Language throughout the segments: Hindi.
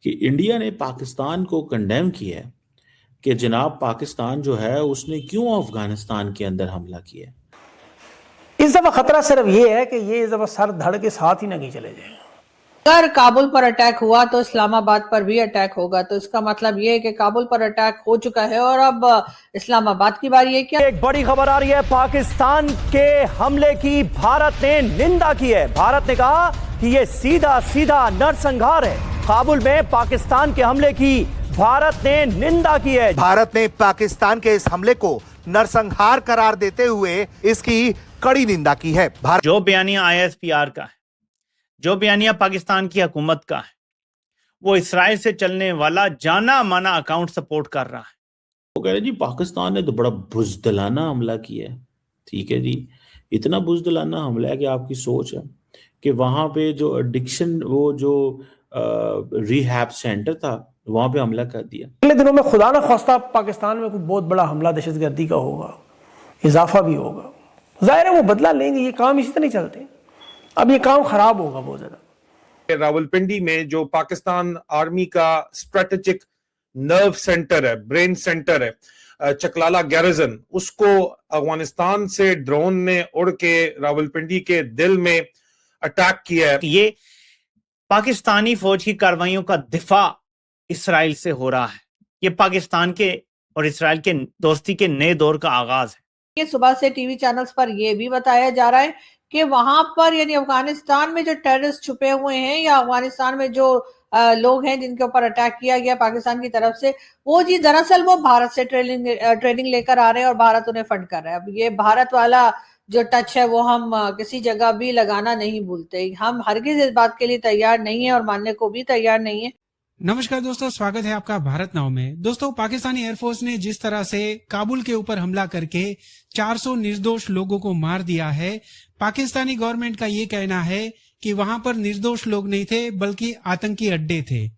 कि इंडिया ने पाकिस्तान को कंडेम किया है कि जनाब पाकिस्तान जो है उसने क्यों अफगानिस्तान के अंदर हमला किया है। इस दफा खतरा सिर्फ ये है कि ये इस दफा सर धड़ के साथ ही ना कहीं चले जाए। अगर काबुल पर अटैक हुआ तो इस्लामाबाद पर भी अटैक होगा, तो इसका मतलब ये है कि काबुल पर अटैक हो चुका है और अब इस्लामाबाद की बारी है। क्या एक बड़ी खबर आ रही है, पाकिस्तान के हमले की भारत ने निंदा की है। भारत ने कहा कि ये सीधा सीधा नरसंहार है। काबुल में पाकिस्तान के हमले की भारत ने निंदा की है। भारत ने पाकिस्तान के इस हमले को नरसंहार करार देते हुए इसकी कड़ी निंदा की है। जो बयानिया ISPR का है, जो बयानिया पाकिस्तान की हुकूमत का है, वो इसराइल से चलने वाला जाना माना अकाउंट सपोर्ट कर रहा है। वो कह रहे जी पाकिस्तान ने तो बड़ा बुज़दिलाना हमला किया है। ठीक है जी, इतना बुज़दिलाना हमला है कि आपकी सोच है कि वहां पे जो एडिक्शन वो जो रिहैब सेंटर था वहां पे हमला कर दिया। अगले दिनों में खुदा ना ख्वास्ता पाकिस्तान में कोई बहुत बड़ा हमला दहशतगर्दी का होगा, इजाफा भी होगा। जाहिर है वो बदला लेंगे, ये काम इसी तरह नहीं चलते। अब ये काम खराब होगा बहुत ज्यादा। रावलपिंडी में जो पाकिस्तान आर्मी का स्ट्रेटेजिक नर्व सेंटर है, ब्रेन सेंटर है, चकलाला गैरिजन, उसको अफगानिस्तान से ड्रोन ने उड़ के रावलपिंडी के दिल में अटैक किया है। ये पाकिस्तानी फौज की कार्रवाइयों का दिफा इसराइल से हो रहा है। ये पाकिस्तान के और इसराइल के दोस्ती के नए दौर का आगाज है। ये सुबह से टीवी चैनल्स पर यह भी बताया जा रहा है कि वहां पर यानी अफगानिस्तान में जो टेररिस्ट छुपे हुए हैं या अफगानिस्तान में जो लोग हैं जिनके ऊपर अटैक किया गया पाकिस्तान की तरफ से, वो जी दरअसल वो भारत से ट्रेनिंग लेकर आ रहे हैं और भारत उन्हें फंड कर रहा है। अब ये भारत वाला जो टच है वो हम किसी जगह भी लगाना नहीं भूलते। हम हरगिज इस बात के लिए तैयार नहीं है और मानने को भी तैयार नहीं है। नमस्कार दोस्तों, स्वागत है आपका भारत नाउ में। दोस्तों, पाकिस्तानी एयरफोर्स ने जिस तरह से काबुल के ऊपर हमला करके 400 निर्दोष लोगों को मार दिया है, पाकिस्तानी गवर्नमेंट का ये कहना है कि वहां पर निर्दोष लोग नहीं थे बल्कि आतंकी अड्डे थे,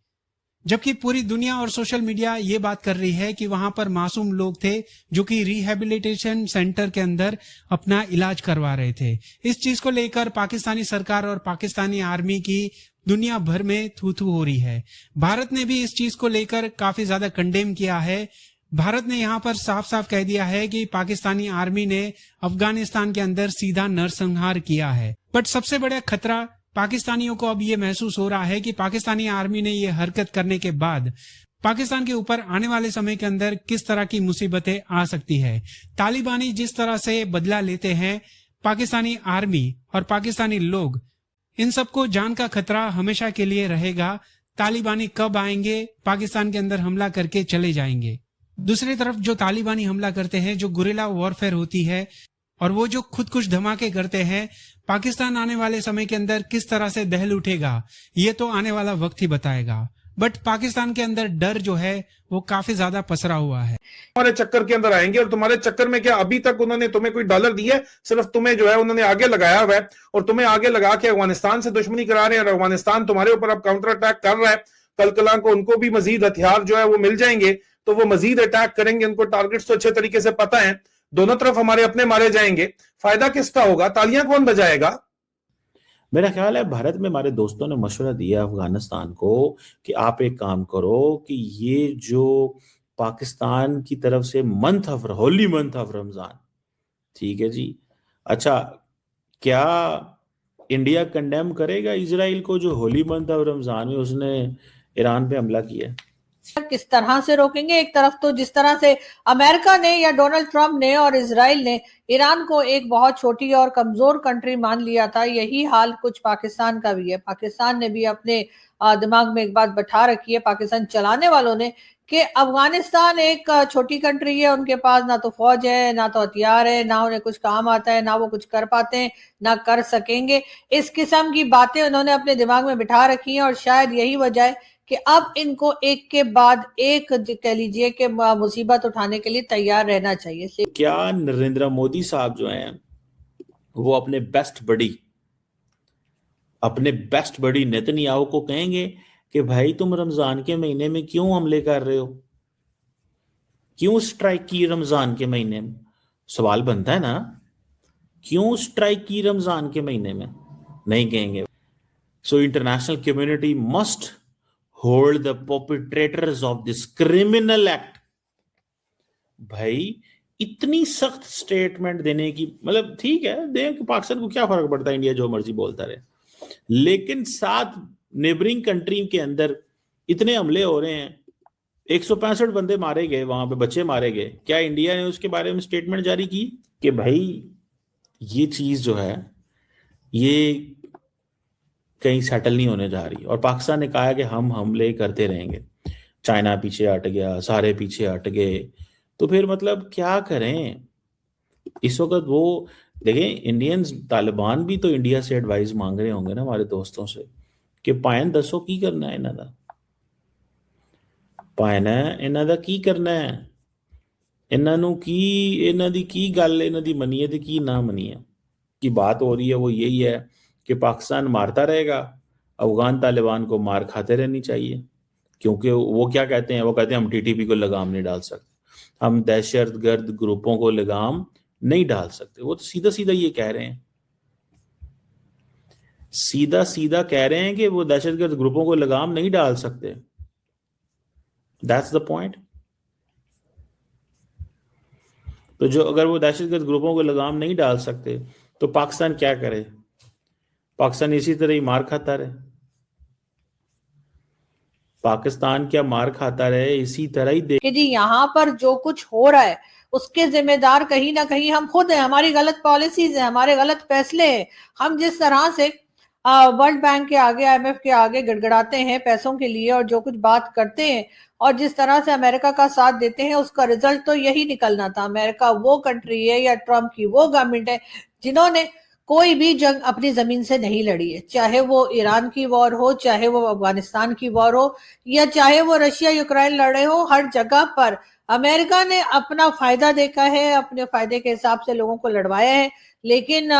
जबकि पूरी दुनिया और सोशल मीडिया ये बात कर रही है कि वहां पर मासूम लोग थे जो कि रिहेबिलिटेशन सेंटर के अंदर अपना इलाज करवा रहे थे। इस चीज को लेकर पाकिस्तानी सरकार और पाकिस्तानी आर्मी की दुनिया भर में थू थू हो रही है। भारत ने भी इस चीज को लेकर काफी ज्यादा कंडेम किया है। भारत ने यहाँ पर साफ साफ कह दिया है कि पाकिस्तानी आर्मी ने अफगानिस्तान के अंदर सीधा नरसंहार किया है। बट सबसे बड़ा खतरा पाकिस्तानियों को अब ये महसूस हो रहा है कि पाकिस्तानी आर्मी ने ये हरकत करने के बाद पाकिस्तान के ऊपर आने वाले समय के अंदर किस तरह की मुसीबतें आ सकती है। तालिबानी जिस तरह से बदला लेते हैं पाकिस्तानी आर्मी और पाकिस्तानी लोग, इन सबको जान का खतरा हमेशा के लिए रहेगा। तालिबानी कब आएंगे, पाकिस्तान के अंदर हमला करके चले जाएंगे। दूसरी तरफ जो तालिबानी हमला करते हैं, जो गुरिल्ला वॉरफेयर होती है और वो जो खुद कुछ धमाके करते हैं, पाकिस्तान आने वाले समय के अंदर किस तरह से दहल उठेगा ये तो आने वाला वक्त ही बताएगा। बट पाकिस्तान के अंदर डर जो है वो काफी ज्यादा पसरा हुआ है। तुम्हारे चक्कर के अंदर आएंगे और तुम्हारे चक्कर में क्या अभी तक उन्होंने तुम्हें कोई डॉलर दिया है? सिर्फ तुम्हें जो है उन्होंने आगे लगाया हुआ है और तुम्हें आगे लगा के अफगानिस्तान से दुश्मनी करा रहे हैं और अफगानिस्तान तुम्हारे ऊपर अब काउंटर अटैक कर रहा है। कल कला को उनको भी मजीद हथियार जो है वो मिल जाएंगे तो वो मजीद अटैक करेंगे। उनको टारगेट्स तो अच्छे तरीके से पता है। दोनों तरफ हमारे अपने मारे जाएंगे। फायदा किसका होगा? तालियां कौन बजाएगा? मेरा ख्याल है भारत में हमारे दोस्तों ने मशवरा दिया अफगानिस्तान को कि आप एक काम करो कि ये जो पाकिस्तान की तरफ से होली मंथ ऑफ रमजान, ठीक है जी, अच्छा क्या इंडिया कंडेम करेगा इजराइल को जो होली मंथ ऑफ रमजान में उसने ईरान पे हमला किया? किस तरह से रोकेंगे? एक तरफ तो जिस तरह से अमेरिका ने या डोनाल्ड ट्रंप ने और इजराइल ने ईरान को एक बहुत छोटी और कमजोर कंट्री मान लिया था, यही हाल कुछ पाकिस्तान का भी है। पाकिस्तान ने भी अपने दिमाग में एक बात बैठा रखी है, पाकिस्तान चलाने वालों ने, कि अफगानिस्तान एक छोटी कंट्री है, उनके पास ना तो फौज है, ना तो हथियार है, ना उन्हें कुछ काम आता है, ना वो कुछ कर पाते हैं, ना कर सकेंगे। इस किस्म की बातें उन्होंने अपने दिमाग में बिठा रखी हैं और शायद यही वजह है कि अब इनको एक के बाद एक कह लीजिए कि मुसीबत उठाने के लिए तैयार रहना चाहिए। क्या नरेंद्र मोदी साहब जो हैं वो अपने बेस्ट बड़ी नेतन्याहू को कहेंगे कि भाई तुम रमजान के महीने में क्यों हमले कर रहे हो, क्यों स्ट्राइक की रमजान के महीने में? सवाल बनता है ना, क्यों स्ट्राइक की रमजान के महीने में? नहीं कहेंगे। So international community must hold the perpetrators of this criminal act. भाई इतनी सख्त स्टेटमेंट देने की, मतलब ठीक है, दें कि पाकिस्तान को क्या फर्क पड़ता है, इंडिया जो मर्जी बोलता रहे, लेकिन साथ नेबरिंग कंट्री के अंदर इतने हमले हो रहे हैं, 165 बंदे मारे गए, वहां पे बच्चे मारे गए, क्या इंडिया ने उसके बारे में स्टेटमेंट जारी की कि भाई ये चीज जो है ये कहीं सेटल नहीं होने जा रही? और पाकिस्तान ने कहा है कि हम हमले करते रहेंगे, चाइना पीछे हट गया, सारे पीछे हट गए, तो फिर मतलब क्या करें इस वक्त? वो देखें, इंडियंस, तालिबान भी तो इंडिया से एडवाइस मांग रहे होंगे ना हमारे दोस्तों से कि पायन दसो की करना है इन्हों का, पायना इन्हों का की करना है, इन्हों की इन्हों दी की गल, इन्हों दी मनीए ते की ना मनीए की बात हो रही है वो यही है कि पाकिस्तान मारता रहेगा, अफगान तालिबान को मार खाते रहनी चाहिए, क्योंकि वो क्या कहते हैं, वो कहते हैं हम टीटीपी को लगाम नहीं डाल सकते, हम दहशतगर्द ग्रुपों को लगाम नहीं डाल सकते। वो तो सीधा सीधा ये कह रहे हैं, सीधा सीधा कह रहे हैं कि वो दहशतगर्द ग्रुपों को लगाम नहीं डाल सकते। That's the point. तो जो अगर वो दहशतगर्द ग्रुपों को लगाम नहीं डाल सकते तो पाकिस्तान क्या करे? पाकिस्तान इसी तरह ही मार खाता रहे, पाकिस्तान क्या मार खाता रहे, इसी तरह ही कि जी यहाँ पर जो कुछ हो रहा है उसके जिम्मेदार कहीं ना कहीं हम खुद हैं, हमारी गलत पॉलिसीज है, हमारे गलत फैसले हैं। हम जिस तरह से वर्ल्ड बैंक के आगे, IMF के आगे गिड़गिड़ाते हैं पैसों के लिए और जो कुछ बात करते हैं और जिस तरह से अमेरिका का साथ देते हैं, उसका रिजल्ट तो यही निकलना था। अमेरिका वो कंट्री है या ट्रम्प की वो गवर्नमेंट है जिन्होंने कोई भी जंग अपनी जमीन से नहीं लड़ी है, चाहे वो ईरान की वॉर हो, चाहे वो अफगानिस्तान की वॉर हो, या चाहे वो रशिया यूक्रेन लड़े हो। हर जगह पर अमेरिका ने अपना फायदा देखा है, अपने फायदे के हिसाब से लोगों को लड़वाया है। लेकिन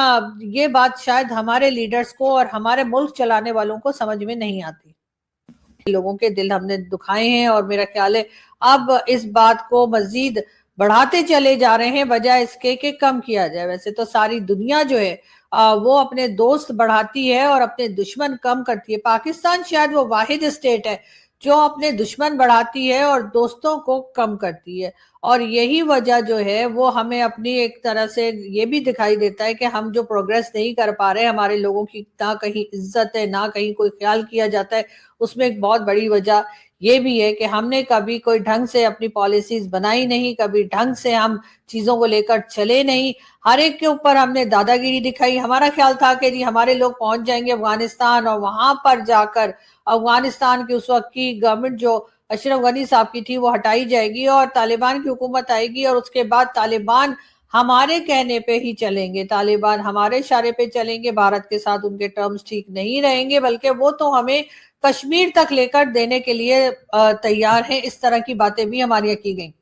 ये बात शायद हमारे लीडर्स को और हमारे मुल्क चलाने वालों को समझ में नहीं आती। लोगों के दिल हमने दुखाए हैं और मेरा ख्याल है अब इस बात को मजीद बढ़ाते चले जा रहे हैं बजाय इसके कि कम किया जाए। वैसे तो सारी दुनिया जो है वो अपने दोस्त बढ़ाती है और अपने दुश्मन कम करती है। पाकिस्तान शायद वो वाहिद स्टेट है जो अपने दुश्मन बढ़ाती है और दोस्तों को कम करती है, और यही वजह जो है वो हमें अपनी एक तरह से ये भी दिखाई देता है कि हम जो प्रोग्रेस नहीं कर पा रहे, हमारे लोगों की ना कहीं इज्जत है, ना कहीं कोई ख्याल किया जाता है। उसमें एक बहुत बड़ी वजह ये भी है कि हमने कभी कोई ढंग से अपनी पॉलिसीज बनाई नहीं, कभी ढंग से हम चीजों को लेकर चले नहीं, हर एक के ऊपर हमने दादागिरी दिखाई। हमारा ख्याल था कि जी हमारे लोग पहुंच जाएंगे अफगानिस्तान और वहां पर जाकर अफगानिस्तान की उस वक्त की गवर्नमेंट जो अशरफ गनी साहब की थी वो हटाई जाएगी और तालिबान की हुकूमत आएगी, और उसके बाद तालिबान हमारे कहने पे ही चलेंगे, तालिबान हमारे इशारे पे चलेंगे, भारत के साथ उनके टर्म्स ठीक नहीं रहेंगे, बल्कि वो तो हमें कश्मीर तक लेकर देने के लिए तैयार हैं। इस तरह की बातें भी हमारी की गई।